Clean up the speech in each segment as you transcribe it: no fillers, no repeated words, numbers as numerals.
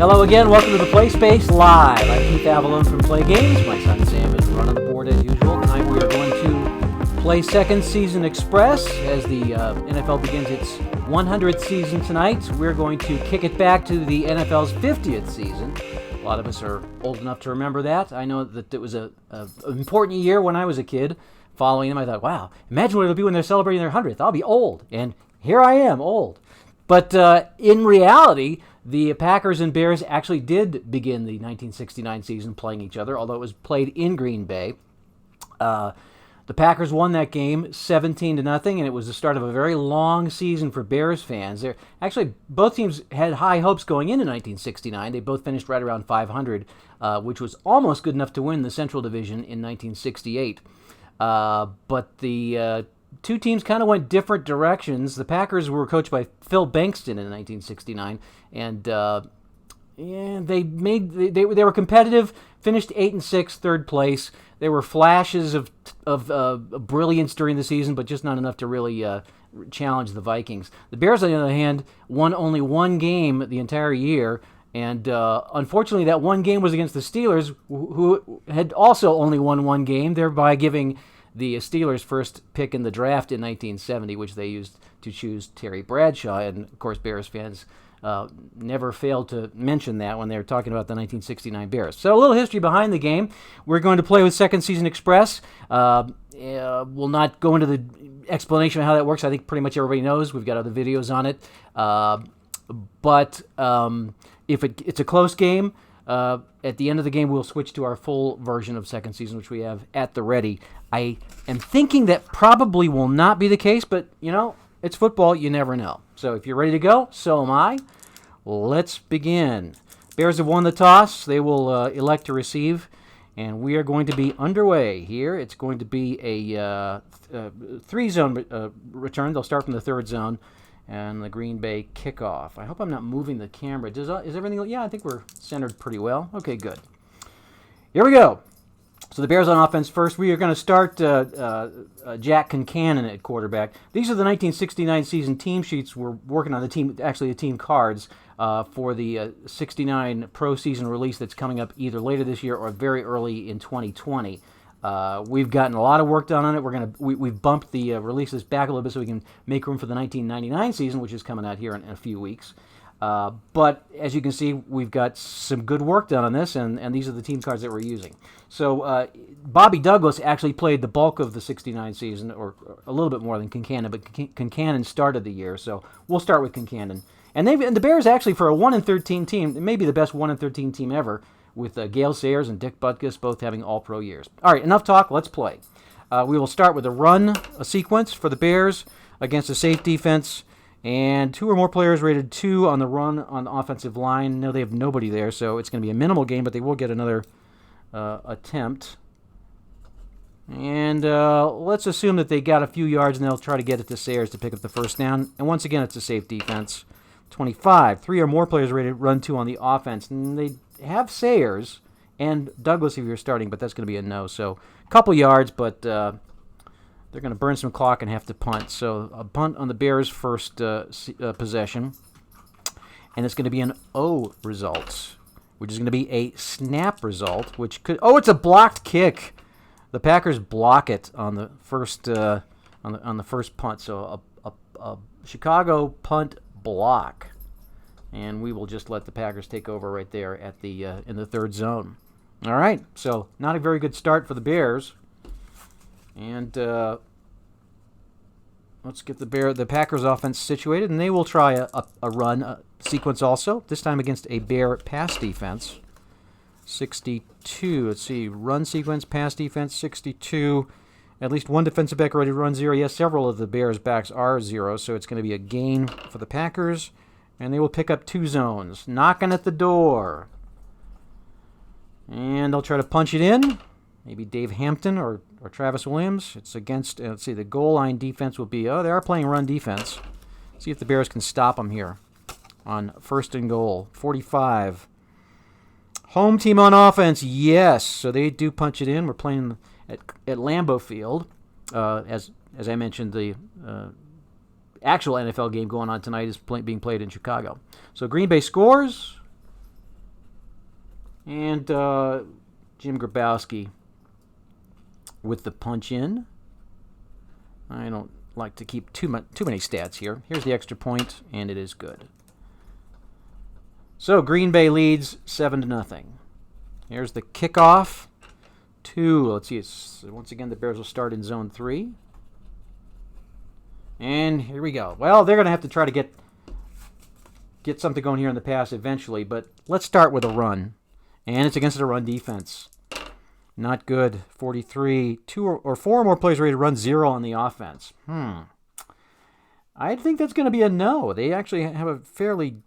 Hello again, welcome to the Play Space Live. I'm Keith Avalone from Play Games. My son Sam is running the board as usual. Tonight we are going to play Second Season Express as the NFL begins its 100th season tonight. We're going to kick it back to the NFL's 50th season. A lot of us are old enough to remember that. I know that it was an important year when I was a kid following them. I thought, wow, imagine what it'll be when they're celebrating their 100th. I'll be old. And here I am, old. But in reality, the Packers and Bears actually did begin the 1969 season playing each other, although it was played in Green Bay. The Packers won that game 17-0, and it was the start of a very long season for Bears fans. Actually, both teams had high hopes going into 1969. They both finished right around 500, which was almost good enough to win the Central Division in 1968. But the two teams kind of went different directions. The Packers were coached by Phil Bankston in 1969, and they were competitive. Finished 8-6, third place. There were flashes of brilliance during the season, but just not enough to really challenge the Vikings. The Bears, on the other hand, won only one game the entire year, and unfortunately, that one game was against the Steelers, who had also only won one game, thereby giving the Steelers' first pick in the draft in 1970, which they used to choose Terry Bradshaw. And, of course, Bears fans never failed to mention that when they were talking about the 1969 Bears. So a little history behind the game. We're going to play with Second Season Express. We'll not go into the explanation of how that works. I think pretty much everybody knows. We've got other videos on it. But if it's a close game, at the end of the game, we'll switch to our full version of Second Season, which we have at the ready. I am thinking that probably will not be the case, but, it's football. You never know. So if you're ready to go, so am I. Let's begin. Bears have won the toss. They will elect to receive, and we are going to be underway here. It's going to be a three-zone return. They'll start from the third zone, and the Green Bay kickoff. I hope I'm not moving the camera. Is everything? Yeah, I think we're centered pretty well. Okay, good. Here we go. So the Bears on offense first. We are going to start Jack Concannon at quarterback. These are the 1969 season team sheets. We're working on the team cards for the 69 pro season release that's coming up either later this year or very early in 2020. We've gotten a lot of work done on it. We've bumped the releases back a little bit so we can make room for the 1999 season, which is coming out here in a few weeks. But as you can see, we've got some good work done on this, and these are the team cards that we're using. So Bobby Douglas actually played the bulk of the 69 season, or a little bit more than Concannon, but Concannon started the year, so we'll start with Concannon. And the Bears actually, for a 1-13 team, it may be the best 1-13 team ever, with Gale Sayers and Dick Butkus both having all-pro years. All right, enough talk, let's play. We will start with a sequence for the Bears against a safe defense, and two or more players rated 2 on the run on the offensive line. No, they have nobody there, so it's going to be a minimal game, but they will get another attempt. And let's assume that they got a few yards, and they'll try to get it to Sayers to pick up the first down. And once again, it's a safe defense. 25. 3 or more players rated run 2 on the offense. And they have Sayers and Douglas if you're starting, but that's going to be a no. So a couple yards, but they're going to burn some clock and have to punt. So a punt on the Bears' first possession. And it's going to be an O result, which is going to be a snap result, which could... Oh, it's a blocked kick. The Packers block it on the first on the first punt. So a Chicago punt block. And we will just let the Packers take over right there at the in the third zone. All right, so not a very good start for the Bears. And let's get the Packers offense situated, and they will try a run sequence also, this time against a Bear pass defense. 62, let's see, run sequence, pass defense, 62. At least one defensive back ready to run 0. Yes, several of the Bears' backs are 0, so it's going to be a gain for the Packers. And they will pick up 2 zones. Knocking at the door. And they'll try to punch it in. Maybe Dave Hampton or Travis Williams. It's against, let's see, the goal line defense will be, they are playing run defense. See if the Bears can stop them here on first and goal. 45. Home team on offense, yes. So they do punch it in. We're playing at Lambeau Field. As I mentioned, the actual NFL game going on tonight is being played in Chicago. So Green Bay scores. And Jim Grabowski with the punch in. I don't like to keep too many stats here. Here's the extra point, and it is good. So Green Bay leads 7-0. Here's the kickoff. Let's see. Once again, the Bears will start in zone 3. And here we go. Well, they're going to have to try to get something going here in the pass eventually, but let's start with a run. And it's against a run defense. Not good. 43. 2 or 4 more plays ready to run 0 on the offense. I think that's going to be a no. They actually have a fairly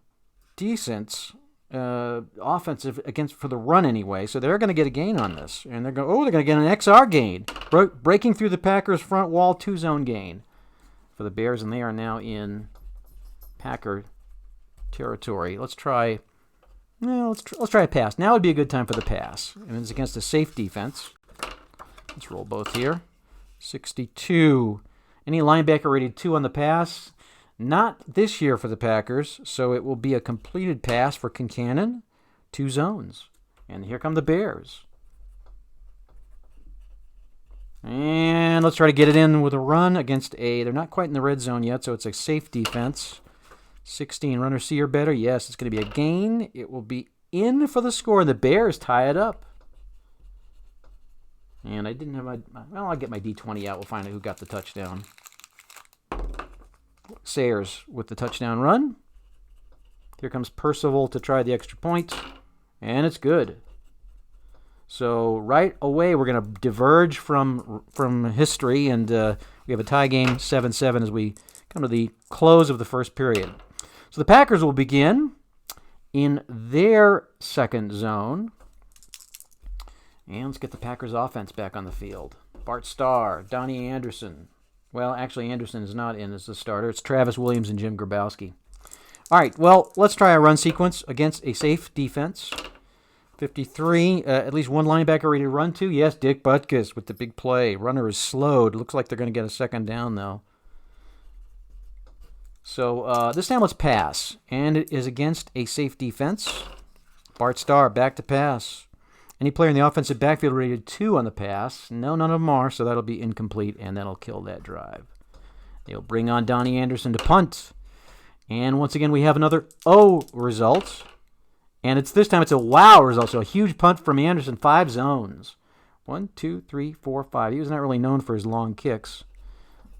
decent offensive for the run anyway, so they're going to get a gain on this. And they're going to get an XR gain. Breaking through the Packers' front wall, 2-zone gain for the Bears, and they are now in Packer territory. Let's try a pass. Now would be a good time for the pass. And it's against a safe defense. Let's roll both here. 62. Any linebacker rated 2 on the pass? Not this year for the Packers, so it will be a completed pass for Kincannon. 2 zones. And here come the Bears. And let's try to get it in with a run against they're not quite in the red zone yet, so it's a safe defense. 16, runner C or better. Yes, it's going to be a gain. It will be in for the score, and the Bears tie it up. And I didn't have I'll get my D20 out. We'll find out who got the touchdown. Sayers with the touchdown run. Here comes Percival to try the extra point, and it's good. So right away, we're going to diverge from history, and we have a tie game, 7-7, as we come to the close of the first period. So the Packers will begin in their second zone. And let's get the Packers offense back on the field. Bart Starr, Donnie Anderson. Well, actually, Anderson is not in as the starter. It's Travis Williams and Jim Grabowski. All right, well, let's try a run sequence against a safe defense. 53, at least one linebacker ready to run to. Yes, Dick Butkus with the big play. Runner is slowed. Looks like they're going to get a second down, though. So this time let's pass. And it is against a safe defense. Bart Starr back to pass. Any player in the offensive backfield rated 2 on the pass. No, none of them are, so that'll be incomplete, and that'll kill that drive. They'll bring on Donnie Anderson to punt. And once again, we have another O result. And this time it's a wow result, so a huge punt from Anderson, 5 zones. 1, 2, 3, 4, 5. He was not really known for his long kicks,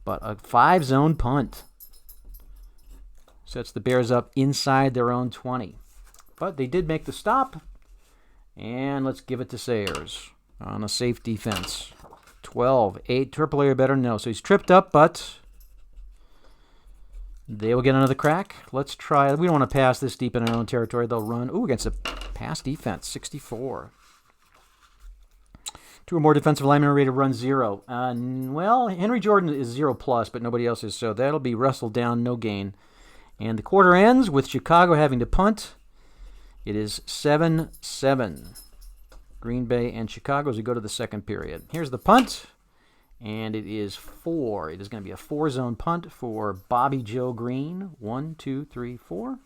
but a 5-zone punt sets the Bears up inside their own 20. But they did make the stop. And let's give it to Sayers on a safe defense. 12, 8, triple A or better, no. So he's tripped up, but they will get another crack. Let's try. We don't want to pass this deep in our own territory. They'll run. Ooh, against a pass defense, 64. 2 or more defensive linemen are ready to run 0. Well, Henry Jordan is 0+, but nobody else is, so that'll be wrestled down, no gain. And the quarter ends with Chicago having to punt. It is 7-7. Green Bay and Chicago as we go to the second period. Here's the punt, and it is 4. It is going to be a 4-zone punt for Bobby Joe Green. 1, 2, 3, 4.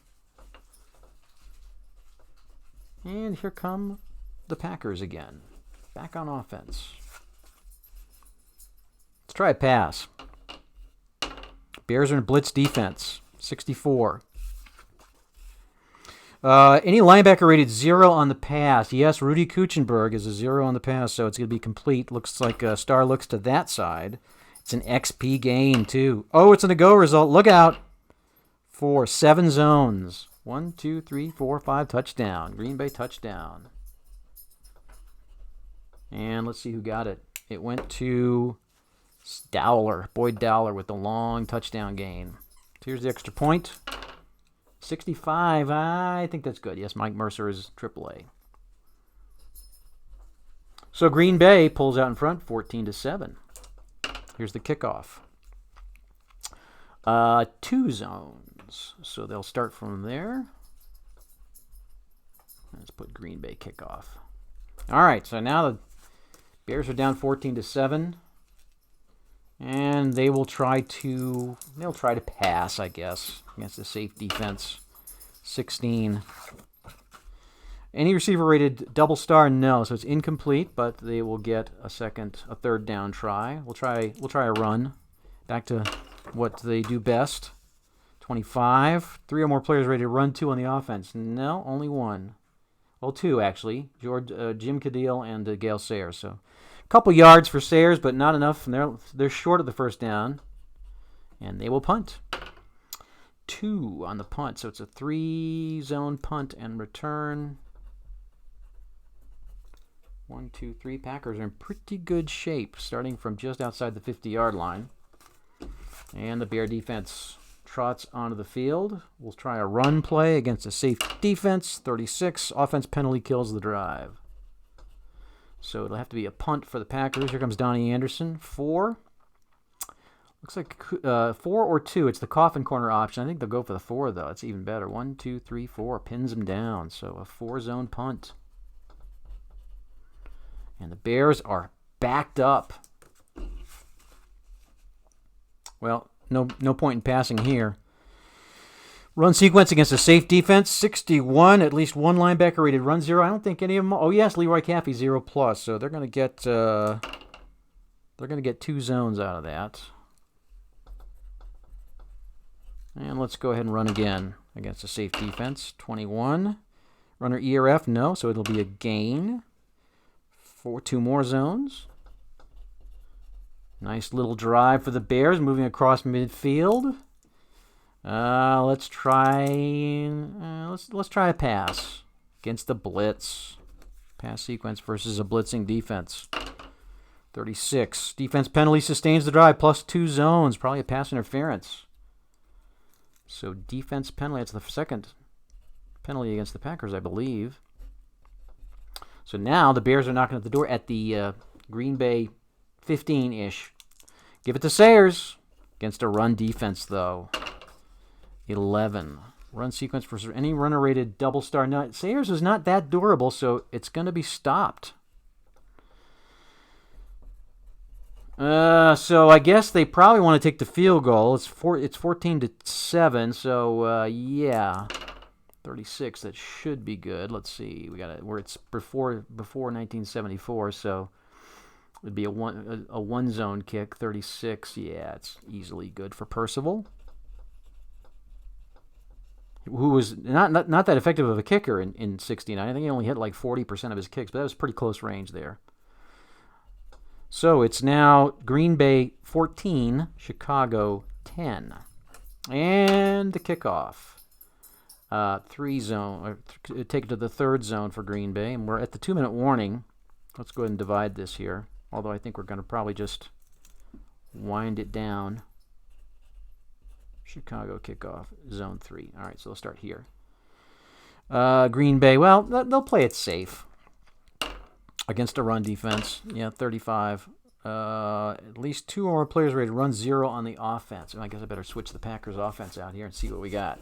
And here come the Packers again. Back on offense. Let's try a pass. Bears are in blitz defense. 64. Any linebacker rated 0 on the pass. Yes, Rudy Kuchenberg is a 0 on the pass, so it's going to be complete. Looks like Star looks to that side. It's an XP gain, too. Oh, it's an a-go result. Look out for 7 zones. 1, 2, 3, 4, 5, touchdown. Green Bay touchdown. And let's see who got it. It went to Boyd Dowler with the long touchdown gain. Here's the extra point. 65, I think that's good. Yes, Mike Mercer is AAA. So Green Bay pulls out in front, 14-7. Here's the kickoff. 2 zones, so they'll start from there. Let's put Green Bay kickoff. All right, so now the Bears are down 14-7. And they will try to pass, I guess, against the safe defense. 16. Any receiver rated double star? No, so it's incomplete, but they will get a third down try. We'll try a run. Back to what they do best. 25. 3 or more players ready to run 2 on the offense. No, only 1. Well, 2 actually. Jim Cadile and Gale Sayers. So a couple yards for Sayers, but not enough. And they're short of the first down, and they will punt. 2 on the punt, so it's a 3-zone punt and return. 1, 2, 3. Packers are in pretty good shape, starting from just outside the 50-yard line. And the Bear defense trots onto the field. We'll try a run play against a safe defense. 36. Offense penalty kills the drive. So it'll have to be a punt for the Packers. Here comes Donnie Anderson. 4. Looks like 4 or 2. It's the coffin corner option. I think they'll go for the 4, though. It's even better. 1, 2, 3, 4. Pins them down. So a 4-zone punt. And the Bears are backed up. Well, no point in passing here. Run sequence against a safe defense. 61. At least one linebacker rated run 0. I don't think any of them. Oh yes, Leroy Caffey 0+. So they're going to get 2 zones out of that. And let's go ahead and run again against a safe defense. 21. Runner ERF, no, so it'll be a gain. 2 more zones. Nice little drive for the Bears, moving across midfield. Let's try a pass against the blitz. Pass sequence versus a blitzing defense. 36. Defense penalty sustains the drive, plus 2 zones. Probably a pass interference. So defense penalty, that's the second penalty against the Packers, I believe. So now the Bears are knocking at the door at the Green Bay 15-ish. Give it to Sayers. Against a run defense, though. 11. Run sequence for any runner-rated double star. Now, Sayers is not that durable, so it's going to be stopped. So I guess they probably want to take the field goal. It's 14-7, so yeah. 36, that should be good. Let's see. It's before 1974, so it'd be a one zone kick. 36, yeah, it's easily good for Percival, who was not that effective of a kicker in 69. I think he only hit like 40% of his kicks, but that was pretty close range there. So it's now Green Bay 14, Chicago 10. And the kickoff. 3-zone, take it to the 3rd zone for Green Bay. And we're at the 2-minute warning. Let's go ahead and divide this here. Although I think we're going to probably just wind it down. Chicago kickoff, zone 3. All right, so we'll start here. Green Bay, well, they'll play it safe against a run defense. Yeah, 35. At least 2 or more players ready to run 0 on the offense. I guess I better switch the Packers offense out here and see what we got.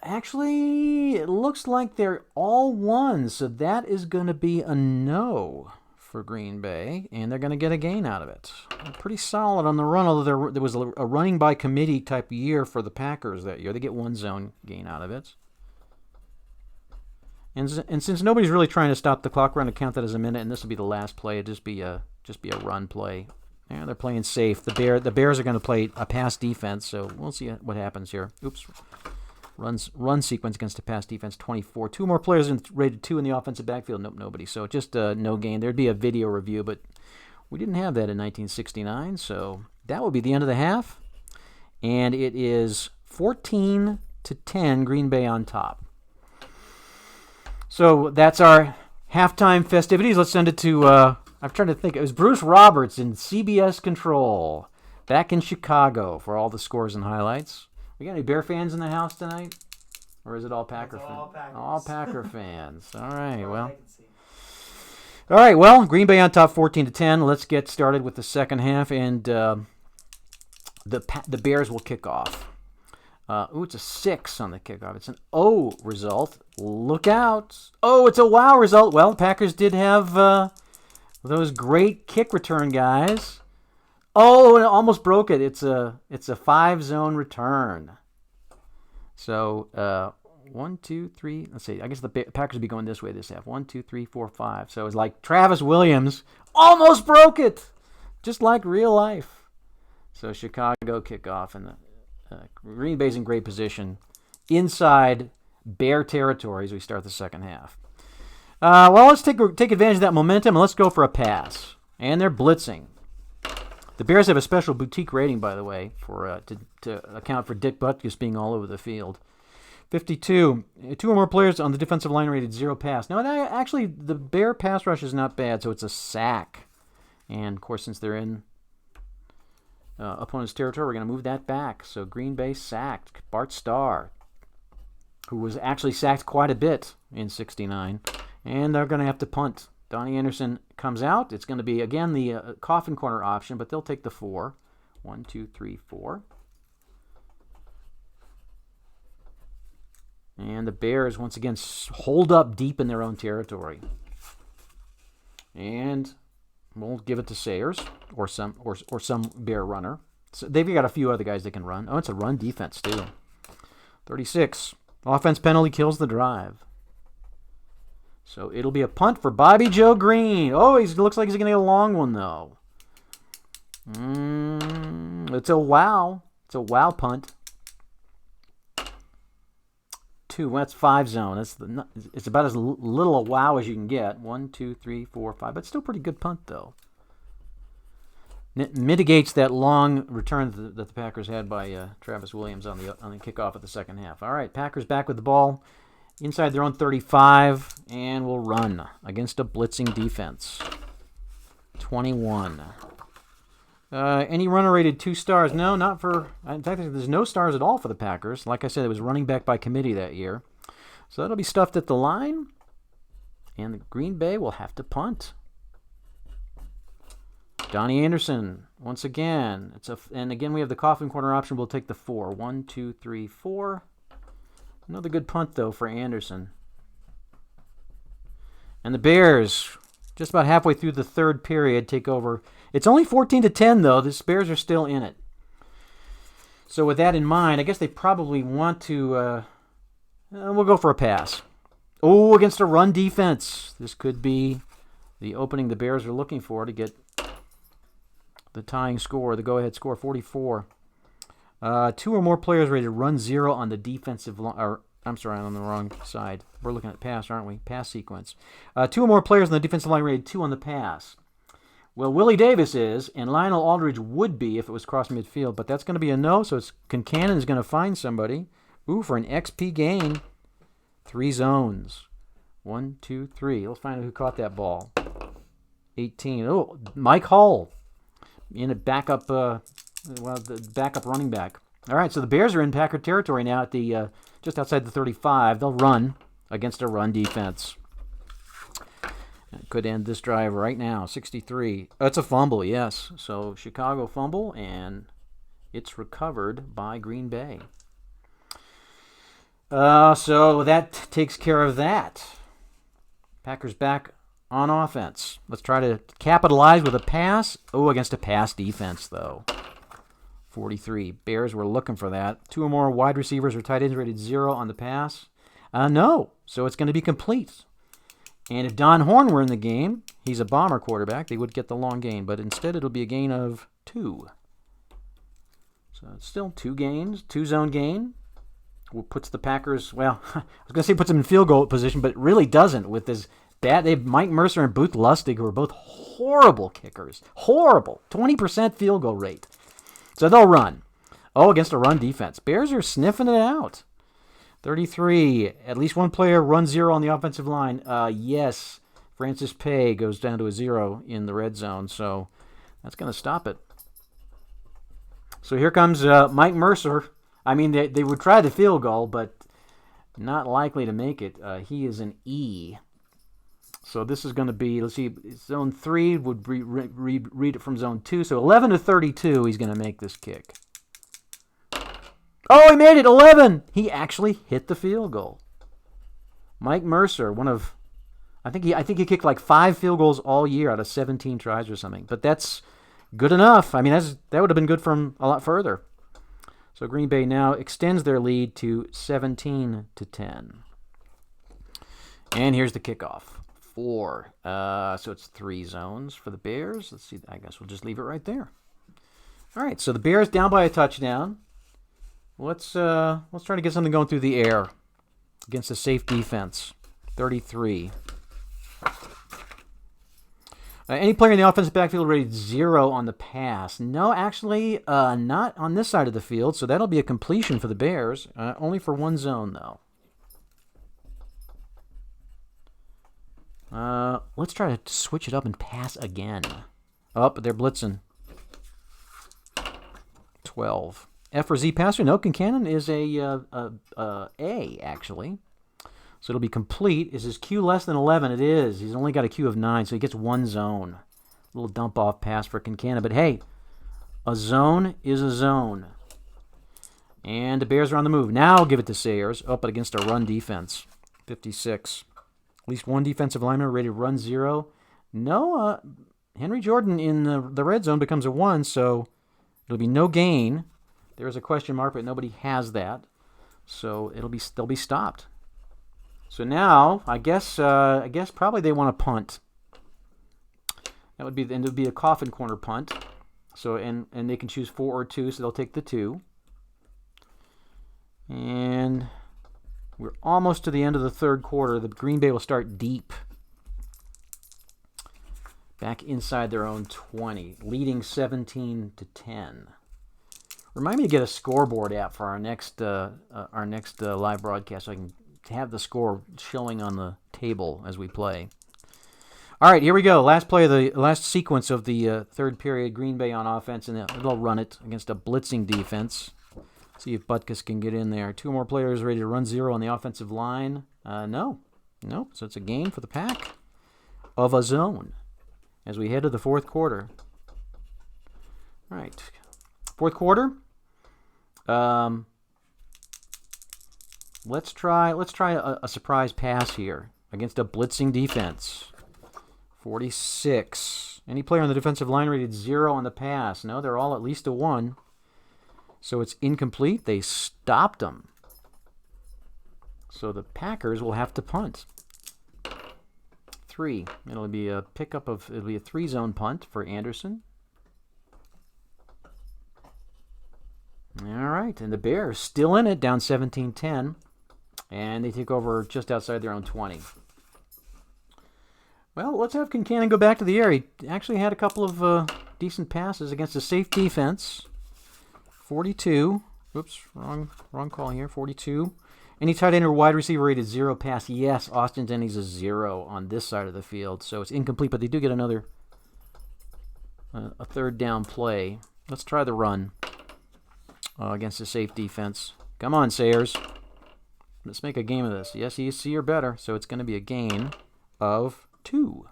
Actually, it looks like they're all 1, so that is going to be a no for Green Bay, and they're going to get a gain out of it. Pretty solid on the run, although there was a running by committee type year for the Packers that year. They get 1 zone gain out of it. And since nobody's really trying to stop the clock, we're going to count that as a minute, and this will be the last play. It'll just be a run play. Yeah, they're playing safe. The Bears are going to play a pass defense, so we'll see what happens here. Oops. Run sequence against a pass defense, 24. 2 more players rated 2 in the offensive backfield. Nope, nobody. So just no gain. There'd be a video review, but we didn't have that in 1969, so that will be the end of the half. And it is 14-10, Green Bay on top. So that's our halftime festivities. Let's send it to... I'm trying to think. It was Bruce Roberts in CBS Control back in Chicago for all the scores and highlights. We got any Bear fans in the house tonight? Or is it all Packer fans? All Packer fans. All right, well. All right, well, Green Bay on top 14-10. Let's get started with the second half, and the Bears will kick off. It's a 6 on the kickoff. It's an O result. Look out. Oh, it's a wow result. Well, Packers did have... those great kick return guys. Oh, and it almost broke it. It's a 5-zone return. So 1, 2, 3. Let's see. I guess the Packers would be going this way this half. 1, 2, 3, 4, 5. So it's like Travis Williams almost broke it, just like real life. So Chicago kickoff, and the Green Bay's in great position inside Bear territory as we start the second half. Well, let's take advantage of that momentum and let's go for a pass. And they're blitzing. The Bears have a special boutique rating, by the way, for to account for Dick Butkus being all over the field. 52. 2 or more players on the defensive line rated 0 pass. Now, actually, the Bear pass rush is not bad, so it's a sack. And, of course, since they're in opponent's territory, we're going to move that back. So Green Bay sacked Bart Starr, who was actually sacked quite a bit in 69. And they're going to have to punt. Donnie Anderson comes out. It's going to be, again, the coffin corner option, but they'll take the 4. 1, 2, 3, 4. And the Bears, once again, hold up deep in their own territory. And we'll give it to Sayers or some Bear runner. So they've got a few other guys that can run. Oh, it's a run defense, too. 36. Offense penalty kills the drive. So it'll be a punt for Bobby Joe Green. Oh, he looks like he's going to get a long one, though. It's a wow. It's a wow punt. 2. That's 5 zone. It's about as little a wow as you can get. 1, 2, 3, 4, 5. But still pretty good punt, though. It mitigates that long return that the Packers had by Travis Williams on the kickoff of the second half. All right, Packers back with the ball inside their own 35, and will run against a blitzing defense. 21. Any runner rated 2 stars? No, not for... In fact, there's no stars at all for the Packers. Like I said, it was running back by committee that year. So that'll be stuffed at the line, and the Green Bay will have to punt. Donnie Anderson, once again. And again, we have the coffin corner option. We'll take the 4. 1, 2, 3, 4. Another good punt, though, for Anderson. And the Bears, just about halfway through the third period, take over. It's only 14-10, though. The Bears are still in it. So with that in mind, I guess they probably want to... we'll go for a pass. Oh, against a run defense. This could be the opening the Bears are looking for to get the tying score, the go-ahead score, 44. 2 or more players rated run 0 on the defensive line. I'm sorry, I'm on the wrong side. We're looking at pass, aren't we? Pass sequence. 2 or more players on the defensive line rated 2 on the pass. Well, Willie Davis is, and Lionel Aldridge would be if it was cross midfield, but that's going to be a no, so Concannon is going to find somebody. Ooh, for an XP gain. 3 zones. 1, 2, 3. Let's find out who caught that ball. 18. Oh, Mike Hull in a backup, the backup running back. All right, so the Bears are in Packer territory now at the just outside the 35. They'll run against a run defense. That could end this drive right now. 63. Oh, it's a fumble, yes. So Chicago fumble, and it's recovered by Green Bay. So that takes care of that. Packers back on offense. Let's try to capitalize with a pass. Oh, against a pass defense, though. 43. Bears were looking for that. 2 or more wide receivers or tight ends rated 0 on the pass. No. So it's going to be complete. And if Don Horn were in the game, he's a bomber quarterback, they would get the long gain. But instead, it'll be a gain of 2. So it's still 2 gains, 2 zone gain. Puts the Packers, well, I was going to say puts them in field goal position, but it really doesn't with this bad. They have Mike Mercer and Booth Lustig, who are both horrible kickers. Horrible. 20% field goal rate. So they'll run. Oh, against a run defense. Bears are sniffing it out. 33. At least one player runs 0 on the offensive line. Yes. Francis Pay goes down to a 0 in the red zone, so that's going to stop it. So here comes Mike Mercer. I mean, they would try the field goal, but not likely to make it. He is an E. So this is going to be, let's see, zone 3 would read it from zone 2. So 11-32, he's going to make this kick. Oh, he made it, 11! He actually hit the field goal. Mike Mercer, I think he kicked like 5 field goals all year out of 17 tries or something. But that's good enough. I mean, that would have been good from a lot further. So Green Bay now extends their lead to 17-10. And here's the kickoff. 4. So it's 3 zones for the Bears. Let's see. I guess we'll just leave it right there. All right. So the Bears down by a touchdown. Let's try to get something going through the air against a safe defense. 33. Any player in the offensive backfield rated 0 on the pass? No, actually, not on this side of the field. So that'll be a completion for the Bears. Only for 1 zone, though. Let's try to switch it up and pass again. Oh, but they're blitzing. 12. F or Z passer? No, Kincannon is A, actually. So it'll be complete. Is his Q less than 11? It is. He's only got a Q of 9, so he gets 1 zone. A little dump-off pass for Kincannon. But hey, a zone is a zone. And the Bears are on the move. Now I'll give it to Sayers. Up against a run defense. 56. At least 1 defensive lineman rated run 0. No, Henry Jordan in the red zone becomes a 1, so it'll be no gain. There's a question mark, but nobody has that. So they'll be stopped. So now, I guess probably they want to punt. That would be, and it would be a coffin corner punt. So and they can choose 4 or 2, so they'll take the 2. And we're almost to the end of the third quarter. The Green Bay will start deep, back inside their own 20, leading 17-10. Remind me to get a scoreboard app for our next live broadcast, so I can have the score showing on the table as we play. All right, here we go. Last play of the last sequence of the third period. Green Bay on offense, and they'll run it against a blitzing defense. See if Butkus can get in there. 2 more players ready to run 0 on the offensive line. No. So it's a gain for the Pack of a zone as we head to the fourth quarter. All right, fourth quarter. Let's try a surprise pass here against a blitzing defense. 46. Any player on the defensive line rated 0 on the pass? No, they're all at least a 1. So it's incomplete. They stopped them. So the Packers will have to punt. 3. It'll be a 3-zone punt for Anderson. All right, and the Bears still in it, down 17-10, and they take over just outside their own 20. Well, let's have Kincannon go back to the air. He actually had a couple of decent passes against a safe defense. 42. Oops, wrong call here. 42. Any tight end or wide receiver rated 0 pass? Yes, Austin Denny's a 0 on this side of the field, so it's incomplete, but they do get another a third down play. Let's try the run against a safe defense. Come on, Sayers. Let's make a game of this. Yes, he's C or better, so it's going to be a gain of 2.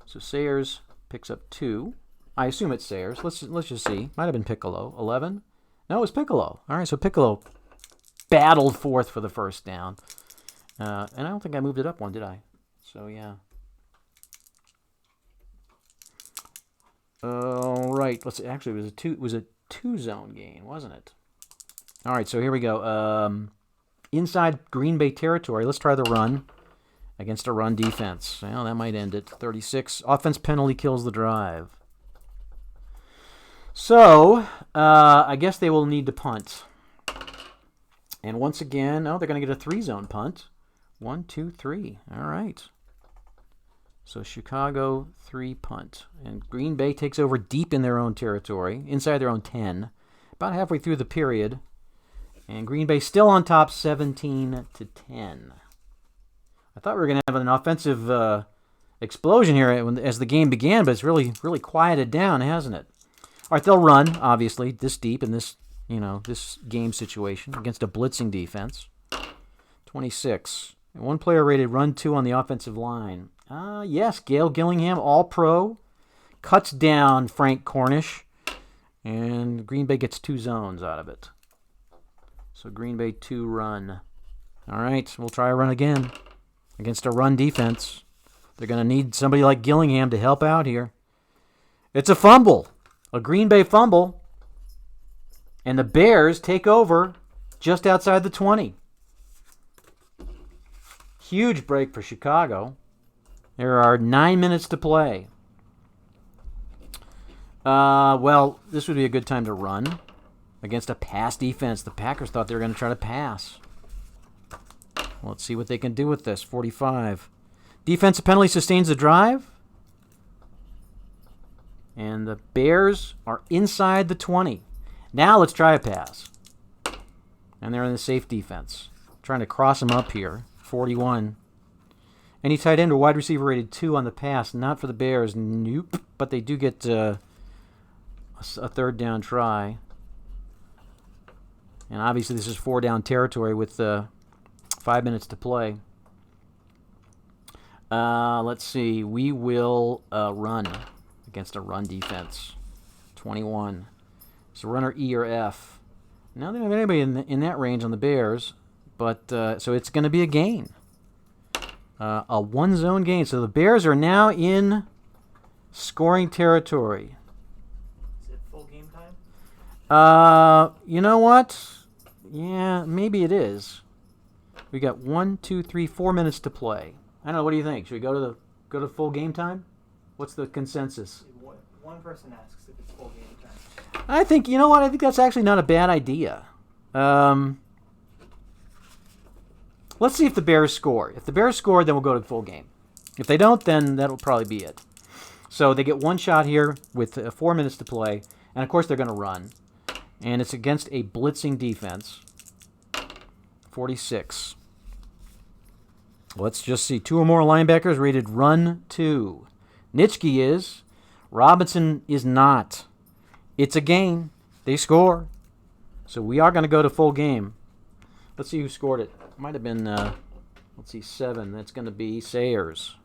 So Sayers picks up 2. I assume it's Sayers. Let's just see. Might have been Piccolo. 11? No, it was Piccolo. All right, so Piccolo battled forth for the first down. And I don't think I moved it up one, did I? So, yeah. All right. Actually, it was a 2-zone gain, wasn't it? All right, so here we go. Inside Green Bay territory, let's try the run against a run defense. Well, that might end it. 36. Offense penalty kills the drive. So, I guess they will need to punt. And once again, they're going to get a 3-zone punt. 1, 2, 3. All right. So Chicago 3 punt. And Green Bay takes over deep in their own territory, inside their own 10, about halfway through the period. And Green Bay still on top, 17-10. I thought we were going to have an offensive explosion here as the game began, but it's really quieted down, hasn't it? All right, they'll run, obviously, this deep in this game situation against a blitzing defense. 26. And 1 player rated run 2 on the offensive line. Yes, Gail Gillingham, all-pro, cuts down Frank Cornish, and Green Bay gets 2 zones out of it. So Green Bay 2 run. All right, we'll try a run again against a run defense. They're going to need somebody like Gillingham to help out here. It's a fumble, a Green Bay fumble, And the Bears take over just outside the 20. Huge break for Chicago. There are 9 minutes to play. Well, this would be a good time to run against a pass defense. The Packers thought they were going to try to pass. Let's see what they can do with this. 45. Defensive penalty sustains the drive. And the Bears are inside the 20. Now let's try a pass. And they're in the safe defense. Trying to cross them up here. 41. Any tight end or wide receiver rated 2 on the pass. Not for the Bears. Nope. But they do get a third down try. And obviously this is 4 down territory with 5 minutes to play. Let's see. We will run against a run defense. 21. So runner E or F. Now they don't have anybody in that range on the Bears, but so it's going to be a gain. A one-zone gain. So the Bears are now in scoring territory. Is it full game time? You know what? Yeah, maybe it is. We got 1, 2, 3, 4 minutes to play. I don't know. What do you think? Should we go to full game time? What's the consensus? One person asks if it's full game time. I think, you know what? I think that's actually not a bad idea. Let's see if the Bears score. If the Bears score, then we'll go to full game. If they don't, then that'll probably be it. So they get one shot here with 4 minutes to play. And, of course, they're going to run. And it's against a blitzing defense. 46. Let's just see. 2 or more linebackers rated run 2. Nitschke is. Robinson is not. It's a gain. They score. So we are going to go to full game. Let's see who scored it. Might have been, let's see, 7. That's going to be Sayers.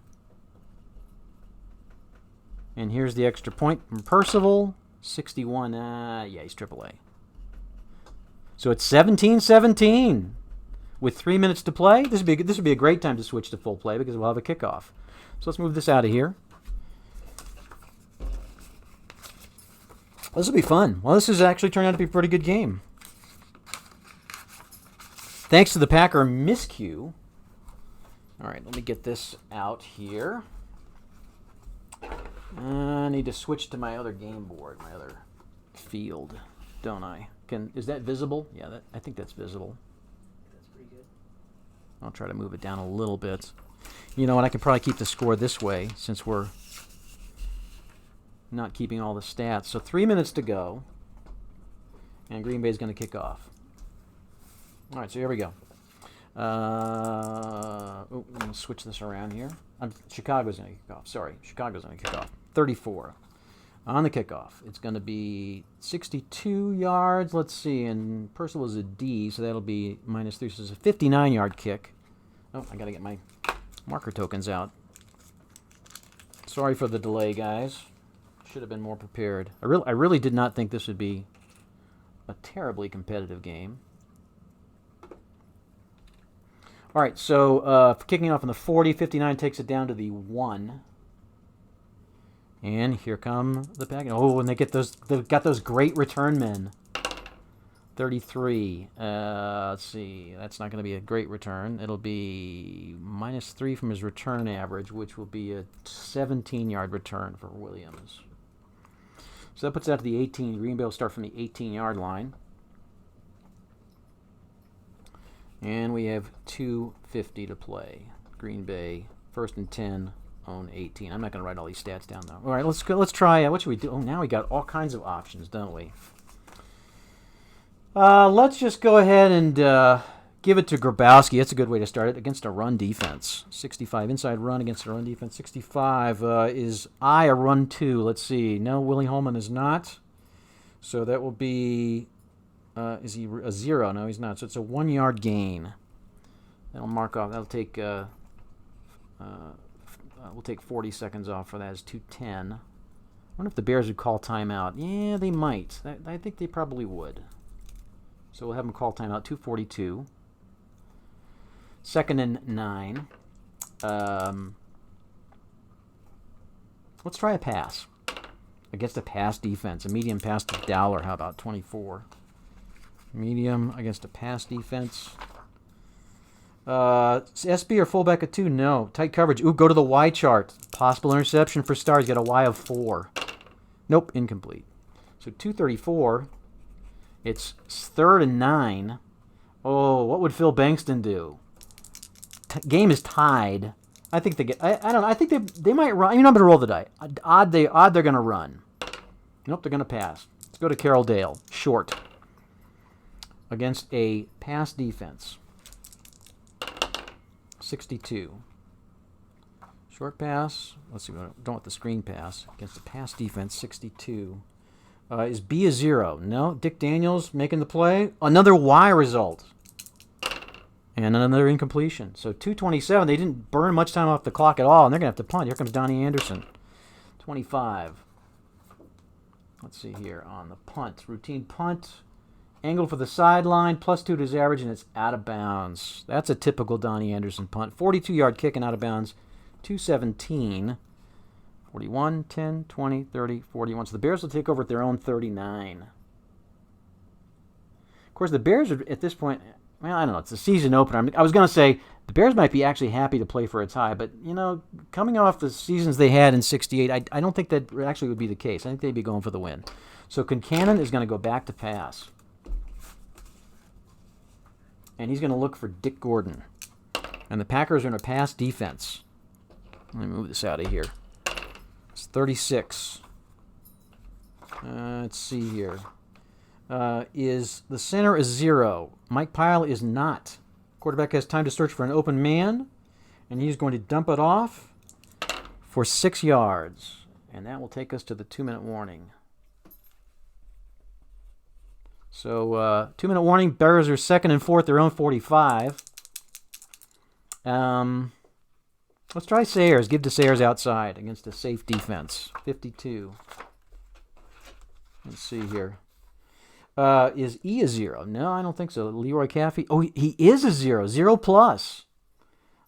And here's the extra point from Percival. 61. Yeah, he's AAA. So it's 17-17 with 3 minutes to play. This would be a great time to switch to full play because we'll have a kickoff. So let's move this out of here. This will be fun. Well, this has actually turned out to be a pretty good game. Thanks to the Packer miscue. All right, let me get this out here. I need to switch to my other game board, my other field, don't I? Is that visible? Yeah, I think that's visible. That's pretty good. I'll try to move it down a little bit. You know what? I can probably keep the score this way since we're not keeping all the stats. So 3 minutes to go, and Green Bay is going to kick off. All right, so here we go. Let me switch this around here. Chicago's going to kick off. Sorry, Chicago's going to kick off. 34 on the kickoff. It's going to be 62 yards. Let's see, and Percival is a D, so that'll be -3. So it's a 59-yard kick. Oh, I got to get my marker tokens out. Sorry for the delay, guys. Should have been more prepared. I really did not think this would be a terribly competitive game. All right, so kicking off on the 40, 59 takes it down to the 1. And here come the Packers. Oh, and they've got those great return men. 33. Let's see. That's not going to be a great return. It'll be -3 from his return average, which will be a 17-yard return for Williams. So that puts that to the 18. Green Bay will start from the 18-yard line. And we have 2:50 to play. Green Bay, 1st and 10, own 18. I'm not going to write all these stats down, though. All right, let's go. Let's try. What should we do? Oh, now we got all kinds of options, don't we? Let's just go ahead and give it to Grabowski. That's a good way to start it against a run defense. 65 inside run against a run defense. 65 is a run 2. Let's see. No, Willie Holman is not. So that will be. Is he a 0? No, he's not. So it's a 1-yard gain. That'll mark off. That'll take. We'll take 40 seconds off for that. It's 2:10. I wonder if the Bears would call timeout. Yeah, they might. I think they probably would. So we'll have them call timeout. 2:42. 2nd and 9. Let's try a pass against a pass defense. A medium pass to Dowler. How about 24? medium against a pass defense. SB or fullback at 2? No. Tight coverage. Ooh, go to the Y chart. Possible interception for Stars. Got a Y of 4. Nope, incomplete. So 234. It's 3rd and 9. Oh, what would Phil Bankston do? Game is tied. I think they get. I don't know. I think they might run. I'm going to roll the die. Odd they're going to run. Nope, they're going to pass. Let's go to Carroll Dale. Short. Against a pass defense. 62. Short pass. Let's see. We don't want the screen pass. Against a pass defense, 62. Is B a 0? No. Dick Daniels making the play. Another Y result. And another incompletion. So 2:27. They didn't burn much time off the clock at all, and they're going to have to punt. Here comes Donnie Anderson. 25. Let's see here on the punt. Routine punt. Angle for the sideline. +2 to his average, and it's out of bounds. That's a typical Donnie Anderson punt. 42-yard kick and out of bounds. 2:17. 41, 10, 20, 30, 41. So the Bears will take over at their own 39. Of course, the Bears are, at this point, well, I don't know. It's a season opener. I was going to say the Bears might be actually happy to play for a tie, but, coming off the seasons they had in 68, I don't think that actually would be the case. I think they'd be going for the win. So Concannon is going to go back to pass. And he's going to look for Dick Gordon. And the Packers are in a pass defense. Let me move this out of here. It's 36. Let's see here. Is the center is 0. Mike Pyle is not. Quarterback has time to search for an open man, and he's going to dump it off for 6 yards. And that will take us to the 2-minute warning. So 2-minute warning. Bears are 2nd and 4th, their own 45. Let's try Sayers. Give to Sayers outside against a safe defense. 52. Let's see here. Is E a 0? No, I don't think so. Leroy Caffey. Oh, he is a 0. 0 plus.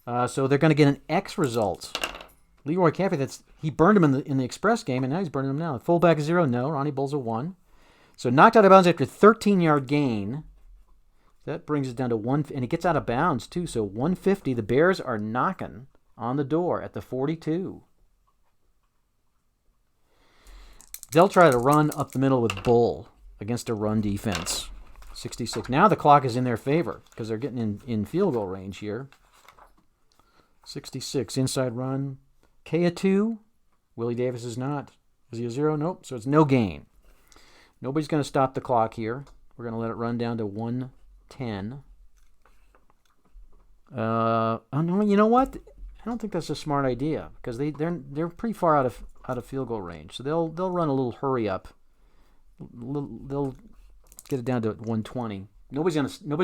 So they're going to get an X result. Leroy Caffey, he burned him in the Express game, and now he's burning him now. Fullback 0. No. Ronnie Bull's a 1. So knocked out of bounds after 13-yard gain. That brings it down to 1, and it gets out of bounds too. So 150. The Bears are knocking on the door at the 42. They'll try to run up the middle with Bull against a run defense. 66. Now the clock is in their favor because they're getting in field goal range here. 66. Inside run. K a 2. Willie Davis is not. Is he a 0? Nope. So it's no gain. Nobody's going to stop the clock here. We're going to let it run down to 1:10. Oh no, you know what? I don't think that's a smart idea because they're pretty far out of field goal range. So they'll run a little hurry up. They'll get it down to 1:20. Nobody's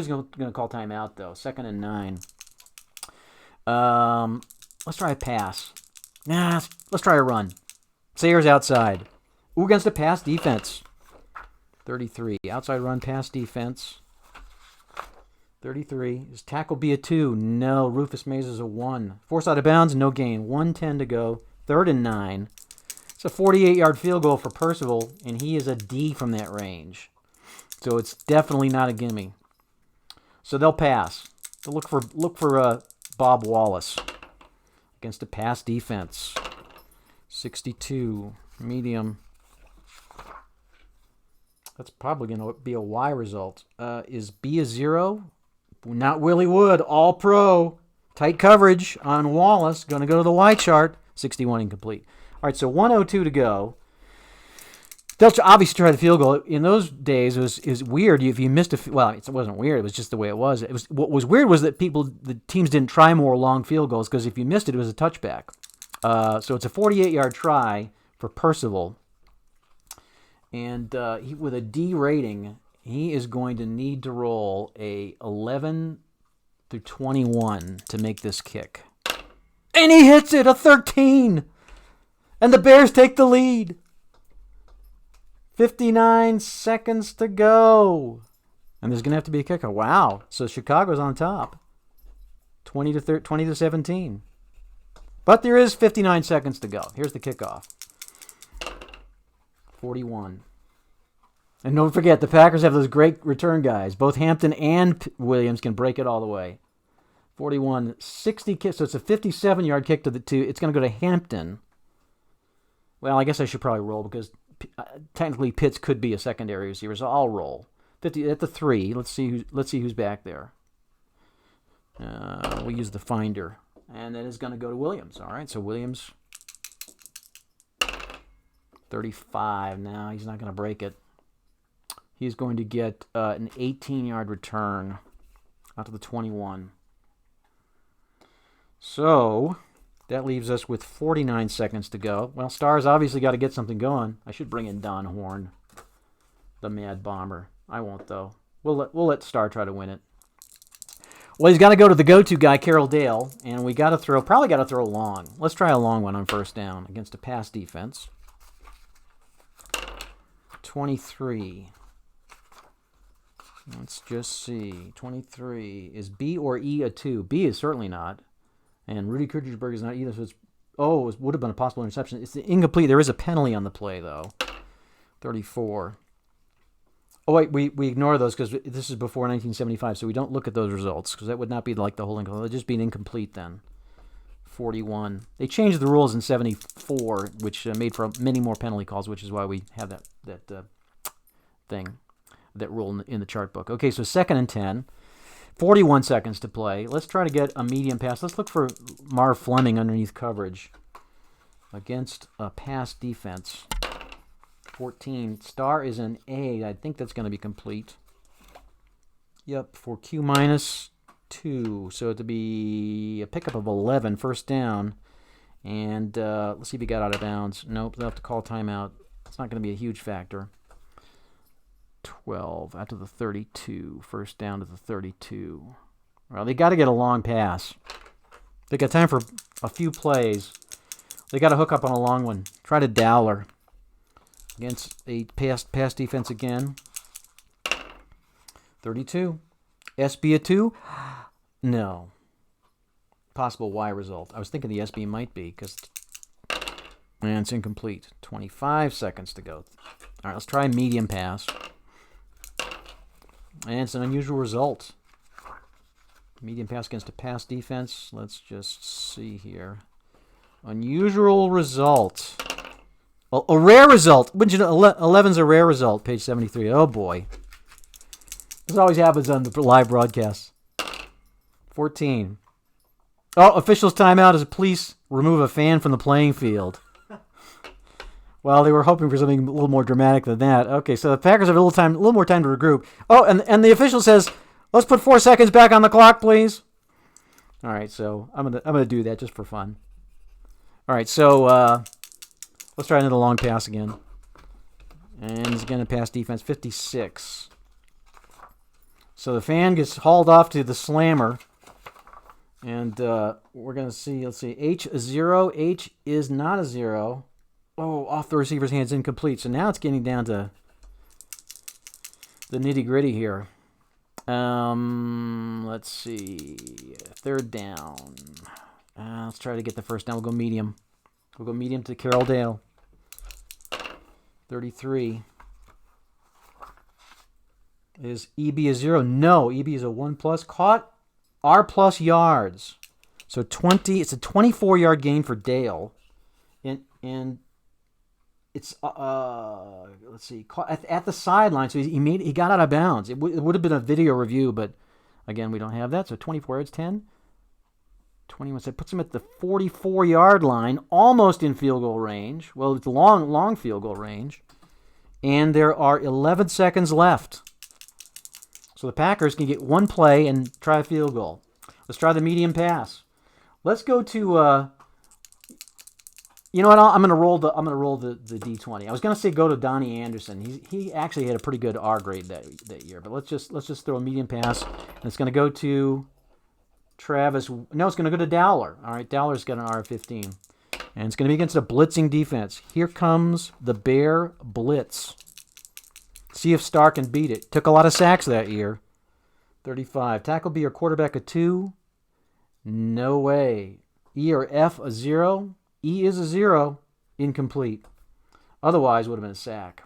gonna call timeout though. 2nd and 9. Let's try a pass. Nah, let's try a run. Sayers outside. Ooh, against a pass defense. 33. Outside run, pass defense. 33. Is tackle be a 2? No. Rufus Mays is a 1. Force out of bounds, no gain. 1:10 to go. 3rd and 9. It's a 48-yard field goal for Percival, and he is a D from that range. So it's definitely not a gimme. So they'll pass. They'll look for Bob Wallace against a pass defense. 62. Medium. That's probably going to be a Y result. Is B a 0? Not Willie Wood. All pro. Tight coverage on Wallace. Going to go to the Y chart. 61 incomplete. All right, so 1:02 to go. They'll obviously try the field goal. In those days, it was weird. If you missed it wasn't weird. It was just the way it was. What was weird was that the teams didn't try more long field goals because if you missed it, it was a touchback. So it's a 48-yard try for Percival. And with a D rating, he is going to need to roll a 11 through 21 to make this kick. And he hits it, a 13. And the Bears take the lead. 59 seconds to go. And there's going to have to be a kicker. Wow. So Chicago's on top. 20 to 17. But there is 59 seconds to go. Here's the kickoff. 41. And don't forget, the Packers have those great return guys. Both Hampton and Williams can break it all the way. 41, 60 kick. So it's a 57-yard kick to the two. It's going to go to Hampton. Well, I guess I should probably roll because technically Pitts could be a secondary receiver, so I'll roll. 50 at the 3. Let's see who's back there. We'll use the finder, and that is going to go to Williams. All right, so Williams, 35. Now he's not going to break it. He's going to get an 18-yard return out to the 21. So that leaves us with 49 seconds to go. Well, Star's obviously got to get something going. I should bring in Don Horn, the Mad Bomber. I won't, though. We'll let Star try to win it. Well, he's got to go to the go-to guy, Carroll Dale, and we probably got to throw long. Let's try a long one on first down against a pass defense. 23. Let's just see. 23. Is B or E a 2? B is certainly not. And Rudy Kirchberg is not either, so it would have been a possible interception. It's incomplete. There is a penalty on the play, though. 34. Oh, wait, we ignore those because this is before 1975, so we don't look at those results because that would not be like the whole incomplete. It would just be an incomplete then. 41. They changed the rules in 74, which made for many more penalty calls, which is why we have that rule in the chart book. Okay, so 2nd and 10. 41 seconds to play. Let's try to get a medium pass. Let's look for Marv Fleming underneath coverage against a pass defense. 14. Star is an A. I think that's going to be complete. Yep, for Q minus 2. So it'll be a pickup of 11, first down. And let's see if he got out of bounds. Nope, they'll have to call timeout. It's not going to be a huge factor. 12 out to the 32. First down to the 32. Well, they got to get a long pass. They got time for a few plays. They got to hook up on a long one. Try to Dowler against a pass defense again. 32. SB a 2? No. Possible Y result. I was thinking the SB might be because... And it's incomplete. 25 seconds to go. All right, let's try medium pass. And it's an unusual result. Medium pass against a pass defense. Let's just see here. Unusual result. A rare result. Wouldn't you know, 11's a rare result, page 73. Oh, boy. This always happens on the live broadcasts. 14. Oh, officials timeout as police remove a fan from the playing field. Well, they were hoping for something a little more dramatic than that. Okay, so the Packers have a little more time to regroup. Oh, and the official says, "Let's put 4 seconds back on the clock, please." All right, so I'm gonna do that just for fun. All right, so let's try another long pass again. And he's going to pass defense 56. So the fan gets hauled off to the slammer. And we're going to see, let's see, H a 0. H is not a 0. Oh, off the receiver's hands, incomplete. So now it's getting down to the nitty-gritty here. Let's see. 3rd down. Let's try to get the first down. We'll go medium. We'll go medium to Carroll Dale. 33. Is EB a 0? No, EB is a 1+. Caught R+ yards. So 20. It's a 24-yard gain for Dale. And it's let's see, caught at the sideline. So he got out of bounds. It would have been a video review, but again, we don't have that. So 24 yards, 10. 21. So it puts him at the 44-yard line, almost in field goal range. Well, it's long field goal range. And there are 11 seconds left. So the Packers can get one play and try a field goal. Let's try the medium pass. Let's go to you know what? I'm gonna roll the D20. I was gonna say go to Donnie Anderson. He actually had a pretty good R grade that year. But let's just throw a medium pass, and it's gonna go to Travis. No, it's gonna go to Dowler. All right, Dowler's got an R of 15, and it's gonna be against a blitzing defense. Here comes the Bear blitz. See if Starr can beat it. Took a lot of sacks that year. 35. Tackle B or quarterback a 2. No way. E or F a 0. E is a 0. Incomplete. Otherwise, would have been a sack.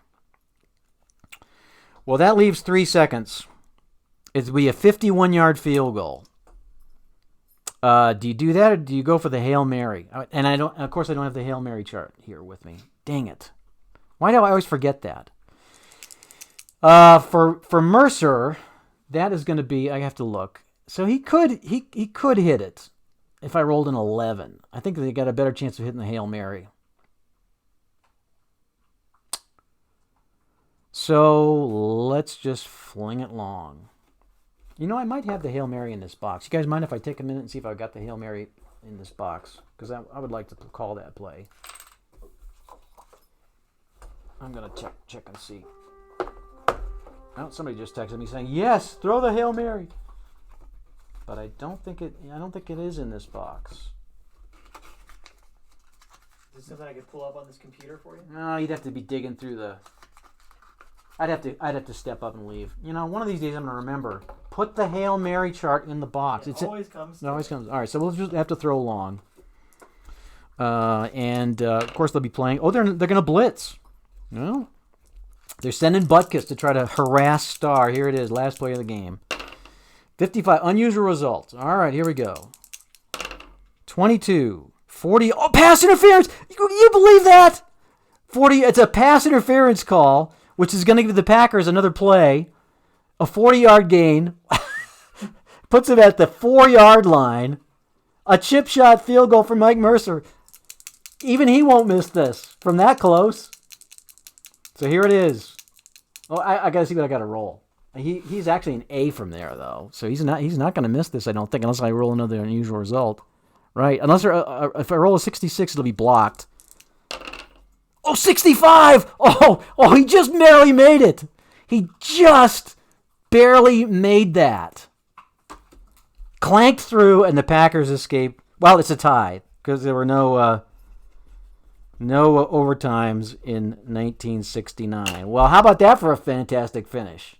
Well, that leaves 3 seconds. It'd be a 51-yard field goal. Do you do that, or do you go for the Hail Mary? And of course, I don't have the Hail Mary chart here with me. Dang it! Why do I always forget that? For Mercer, that is going to be. I have to look. So he could hit it if I rolled an 11. I think they got a better chance of hitting the Hail Mary. So let's just fling it long. You know, I might have the Hail Mary in this box. You guys mind if I take a minute and see if I've got the Hail Mary in this box? Because I would like to call that play. I'm going to check and see. Oh, somebody just texted me saying, yes, throw the Hail Mary. But I don't think it is in this box. Is this something I could pull up on this computer for you? No, you'd have to be digging through the... I'd have to step up and leave. You know, one of these days I'm going to remember. Put the Hail Mary chart in the box. It always comes. It always comes. All right, so we'll just have to throw long. And of course they'll be playing. Oh, they're going to blitz. No, they're sending Butkus to try to harass Starr. Here it is, last play of the game. 55 unusual results. All right, here we go. 22, 40. Oh, pass interference! You believe that? 40. It's a pass interference call, which is going to give the Packers another play. A 40-yard gain. Puts it at the 4-yard line. A chip shot field goal for Mike Mercer. Even he won't miss this from that close. So here it is. Oh, I got to see what I got to roll. He's actually an A from there, though. So he's not going to miss this, I don't think, unless I roll another unusual result. Right? Unless if I roll a 66, it'll be blocked. Oh, 65! Oh, he just barely made it. He just barely made that. Clanked through, and the Packers escape. Well, it's a tie, because there were no overtimes in 1969. Well, how about that for a fantastic finish?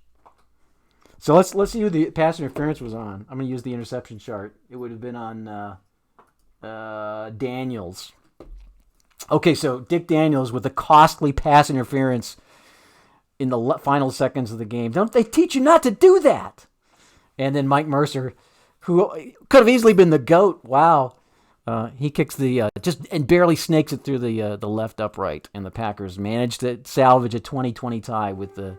So let's see who the pass interference was on. I'm going to use the interception chart. It would have been on Daniels. Okay, so Dick Daniels with the costly pass interference in the final seconds of the game. Don't they teach you not to do that? And then Mike Mercer, who could have easily been the GOAT. Wow. He kicks and barely snakes it through the left upright, and the Packers managed to salvage a 20-20 tie with the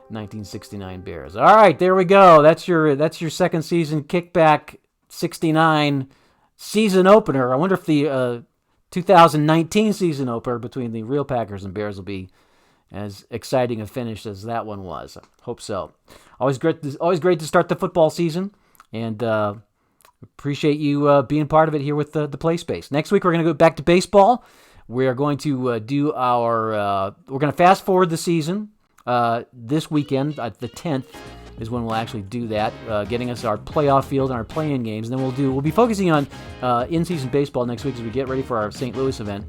1969 Bears. All right, there we go. That's your second season kickback 69 season opener. I wonder if the 2019 season opener between the real Packers and Bears will be as exciting a finish as that one was. I hope so. Always great to start the football season, and appreciate you being part of it here with the Play Space. Next week we're going to go back to baseball. We're going to do we're going to fast forward the season. This weekend, the 10th, is when we'll actually do that, getting us our playoff field and our play-in games. And then we'll be focusing on in-season baseball next week as we get ready for our St. Louis event.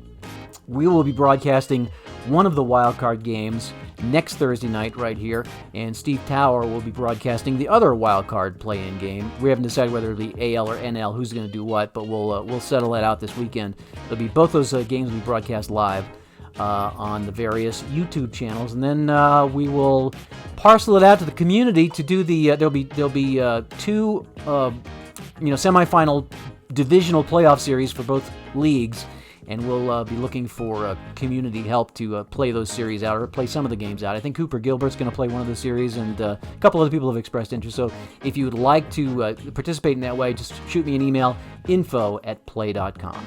We will be broadcasting one of the wild card games next Thursday night right here, and Steve Tower will be broadcasting the other wild card play-in game. We haven't decided whether it'll be AL or NL, who's going to do what, but we'll settle that out this weekend. There'll be both those games will be broadcast live on the various YouTube channels, and then we will parcel it out to the community to do the. There'll be two semifinal divisional playoff series for both leagues, and we'll be looking for community help to play those series out or play some of the games out. I think Cooper Gilbert's going to play one of the series, and a couple other people have expressed interest. So if you would like to participate in that way, just shoot me an email, info@play.com.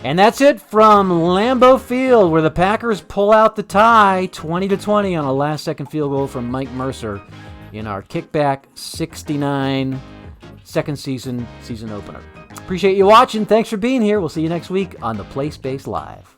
And that's it from Lambeau Field, where the Packers pull out the tie 20-20 on a last-second field goal from Mike Mercer in our Kickback 69 second season opener. Appreciate you watching. Thanks for being here. We'll see you next week on the Play Space Live.